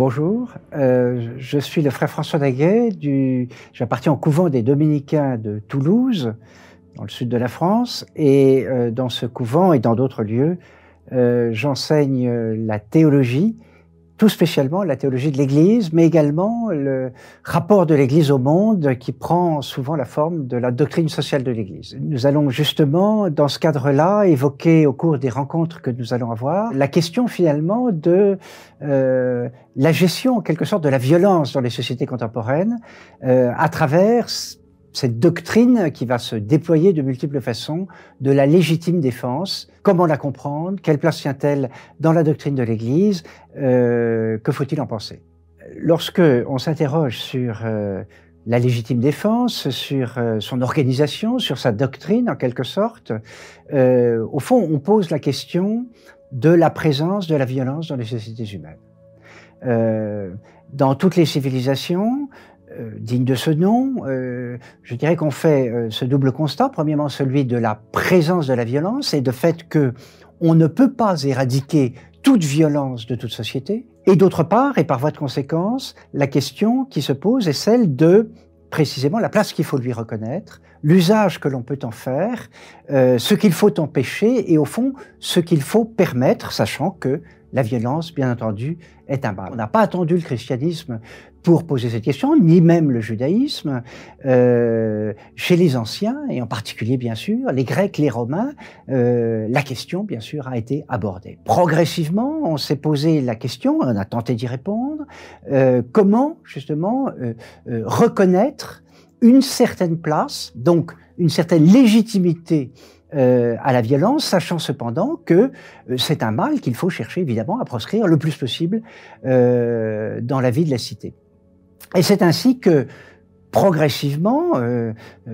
Bonjour, je suis le frère François Daguet, j'appartiens au couvent des Dominicains de Toulouse, dans le sud de la France, et dans ce couvent et dans d'autres lieux, j'enseigne la théologie, tout spécialement la théologie de l'Église, mais également le rapport de l'Église au monde qui prend souvent la forme de la doctrine sociale de l'Église. Nous allons justement, dans ce cadre-là, évoquer au cours des rencontres que nous allons avoir, la question finalement de la gestion en quelque sorte de la violence dans les sociétés contemporaines à travers cette doctrine qui va se déployer de multiples façons, de la légitime défense, comment la comprendre, quelle place tient-elle dans la doctrine de l'Église, que faut-il en penser? Lorsque on s'interroge sur la légitime défense, sur son organisation, sur sa doctrine en quelque sorte, au fond on pose la question de la présence de la violence dans les sociétés humaines. Dans toutes les civilisations, digne de ce nom, je dirais qu'on fait ce double constat. Premièrement, celui de la présence de la violence et de fait que on ne peut pas éradiquer toute violence de toute société. Et d'autre part, et par voie de conséquence, la question qui se pose est celle de précisément la place qu'il faut lui reconnaître, l'usage que l'on peut en faire, ce qu'il faut empêcher et au fond, ce qu'il faut permettre, sachant que la violence, bien entendu, est un mal. On n'a pas attendu le christianisme pour poser cette question, ni même le judaïsme. Chez les anciens, et en particulier, bien sûr, les Grecs, les Romains, la question, bien sûr, a été abordée. Progressivement, on s'est posé la question, on a tenté d'y répondre, comment, justement, reconnaître une certaine place, donc une certaine légitimité à la violence, sachant cependant que c'est un mal qu'il faut chercher évidemment à proscrire le plus possible dans la vie de la cité. Et c'est ainsi que progressivement,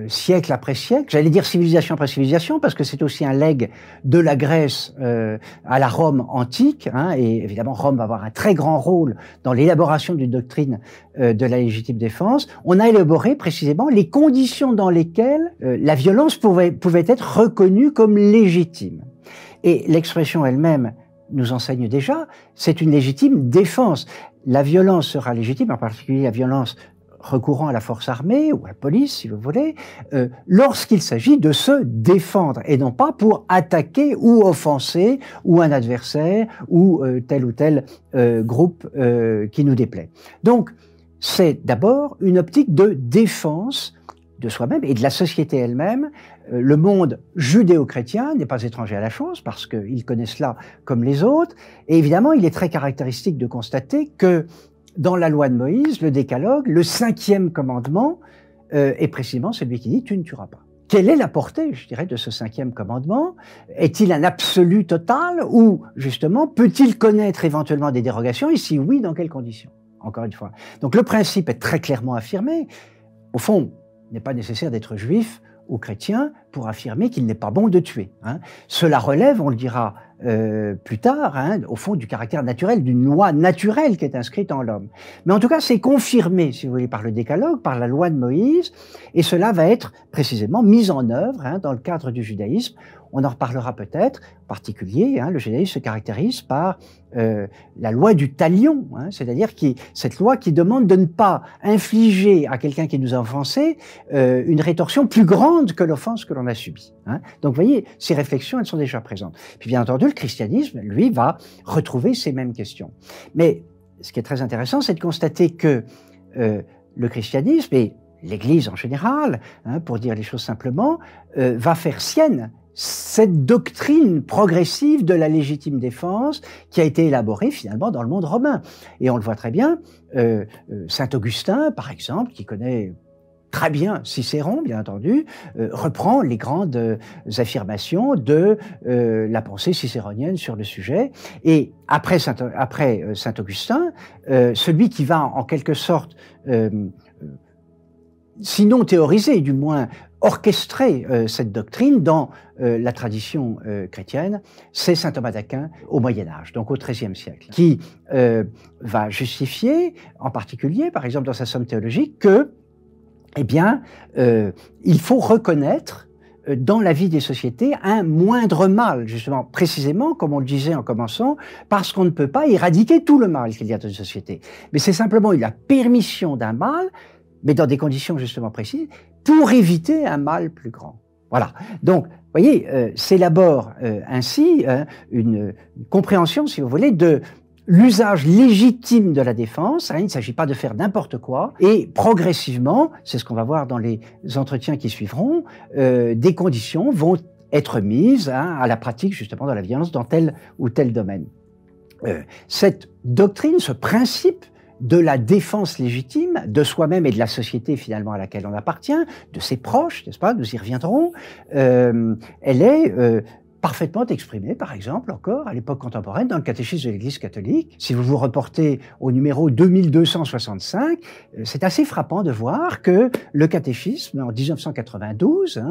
siècle après siècle, j'allais dire civilisation après civilisation, parce que c'est aussi un legs de la Grèce à la Rome antique, hein, et évidemment Rome va avoir un très grand rôle dans l'élaboration d'une doctrine de la légitime défense. On a élaboré précisément les conditions dans lesquelles la violence pouvait être reconnue comme légitime. Et l'expression elle-même nous enseigne déjà, c'est une légitime défense. La violence sera légitime, en particulier la violence recourant à la force armée ou à la police, si vous voulez, lorsqu'il s'agit de se défendre et non pas pour attaquer ou offenser ou un adversaire ou tel groupe qui nous déplaît. Donc, c'est d'abord une optique de défense de soi-même et de la société elle-même. Le monde judéo-chrétien n'est pas étranger à la chose parce qu'il connaît cela comme les autres. Et évidemment, il est très caractéristique de constater que dans la loi de Moïse, le décalogue, le 5e commandement est précisément celui qui dit « tu ne tueras pas ». Quelle est la portée, je dirais, de ce 5e commandement? Est-il un absolu total ou, justement, peut-il connaître éventuellement des dérogations et si oui, dans quelles conditions? Encore une fois. Donc le principe est très clairement affirmé. Au fond, il n'est pas nécessaire d'être juif ou chrétien pour affirmer qu'il n'est pas bon de tuer. Hein. Cela relève, on le dira plus tard, hein, au fond du caractère naturel, d'une loi naturelle qui est inscrite en l'homme. Mais en tout cas, c'est confirmé, si vous voulez, par le décalogue, par la loi de Moïse, et cela va être précisément mis en œuvre hein, dans le cadre du judaïsme. On en reparlera peut-être, en particulier, hein, le judaïsme se caractérise par la loi du talion, hein, c'est-à-dire cette loi qui demande de ne pas infliger à quelqu'un qui nous a offensé une rétorsion plus grande que l'offense que l'on a subie. Hein. Donc, vous voyez, ces réflexions, elles sont déjà présentes. Puis, bien entendu, le christianisme, lui, va retrouver ces mêmes questions. Mais ce qui est très intéressant, c'est de constater que le christianisme et l'Église en général, hein, pour dire les choses simplement, va faire sienne cette doctrine progressive de la légitime défense qui a été élaborée finalement dans le monde romain. Et on le voit très bien, saint Augustin, par exemple, qui connaît très bien Cicéron, bien entendu, reprend les grandes affirmations de la pensée cicéronienne sur le sujet. Et après saint Augustin, celui qui va en quelque sorte, sinon théoriser, du moins orchestrer cette doctrine dans la tradition chrétienne, c'est saint Thomas d'Aquin au Moyen-Âge, donc au XIIIe siècle, qui va justifier, en particulier, par exemple dans sa Somme théologique, que, eh bien, il faut reconnaître dans la vie des sociétés un moindre mal, justement, précisément, comme on le disait en commençant, parce qu'on ne peut pas éradiquer tout le mal qu'il y a dans une société. Mais c'est simplement la permission d'un mal, mais dans des conditions justement précises, pour éviter un mal plus grand. Voilà. Donc, vous voyez, s'élabore ainsi une compréhension, si vous voulez, de l'usage légitime de la défense. Il ne s'agit pas de faire n'importe quoi. Et progressivement, c'est ce qu'on va voir dans les entretiens qui suivront, des conditions vont être mises à la pratique justement de la violence dans tel ou tel domaine. Cette doctrine, ce principe de la défense légitime de soi-même et de la société finalement à laquelle on appartient, de ses proches, n'est-ce pas, nous y reviendrons, elle est parfaitement exprimée, par exemple, encore à l'époque contemporaine, dans le catéchisme de l'Église catholique. Si vous vous reportez au numéro 2265, c'est assez frappant de voir que le catéchisme, en 1992,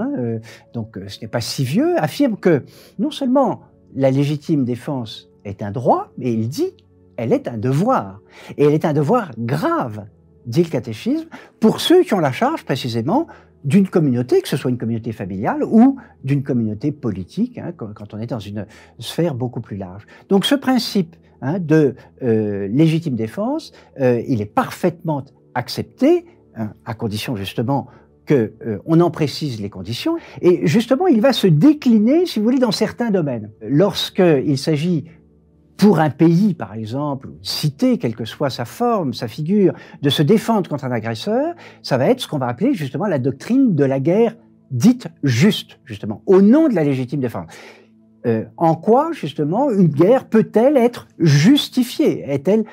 donc ce n'est pas si vieux, affirme que non seulement la légitime défense est un droit, mais il dit elle est un devoir. Et elle est un devoir grave, dit le catéchisme, pour ceux qui ont la charge précisément d'une communauté, que ce soit une communauté familiale ou d'une communauté politique, quand on est dans une sphère beaucoup plus large. Donc ce principe de légitime défense, il est parfaitement accepté, à condition justement qu'on en précise les conditions, et justement il va se décliner, si vous voulez, dans certains domaines. Lorsqu'il s'agit pour un pays, par exemple, cité, quelle que soit sa forme, sa figure, de se défendre contre un agresseur, ça va être ce qu'on va appeler justement la doctrine de la guerre dite juste, justement, au nom de la légitime défense. En quoi, justement, une guerre peut-elle être justifiée? Est-elle,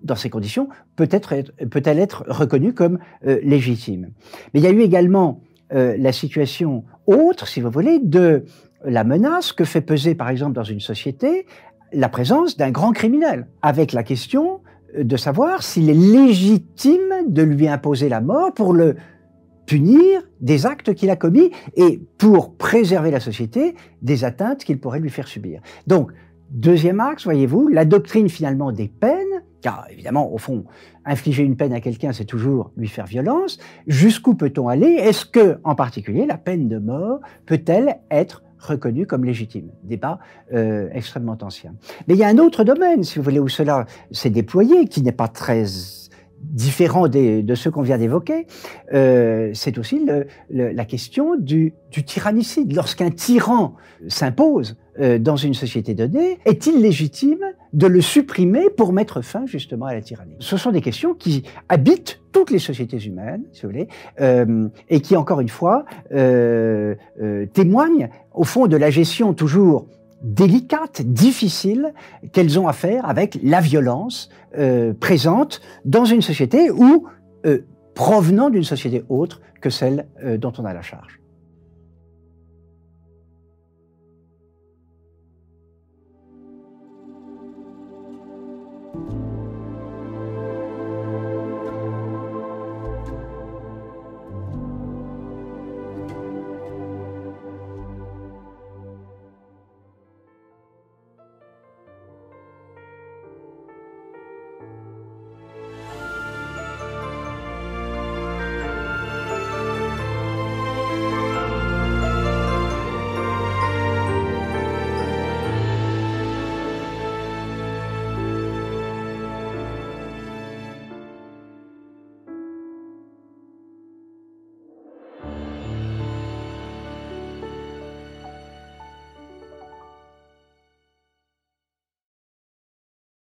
dans ces conditions, peut-elle être reconnue comme légitime? Mais il y a eu également la situation autre, si vous voulez, de la menace que fait peser, par exemple, dans une société, la présence d'un grand criminel, avec la question de savoir s'il est légitime de lui imposer la mort pour le punir des actes qu'il a commis et pour préserver la société des atteintes qu'il pourrait lui faire subir. Donc, deuxième axe, voyez-vous, la doctrine finalement des peines, car évidemment, au fond, infliger une peine à quelqu'un, c'est toujours lui faire violence. Jusqu'où peut-on aller? Est-ce que, en particulier, la peine de mort peut-elle être reconnue comme légitime? Débat extrêmement ancien. Mais il y a un autre domaine, si vous voulez, où cela s'est déployé, qui n'est pas très différent de ceux qu'on vient d'évoquer, c'est aussi la question du tyrannicide. Lorsqu'un tyran s'impose dans une société donnée, est-il légitime de le supprimer pour mettre fin justement à la tyrannie? Ce sont des questions qui habitent toutes les sociétés humaines, si vous voulez, et qui, encore une fois, témoignent au fond de la gestion toujours délicates, difficiles, qu'elles ont à faire avec la violence présente dans une société ou provenant d'une société autre que celle dont on a la charge.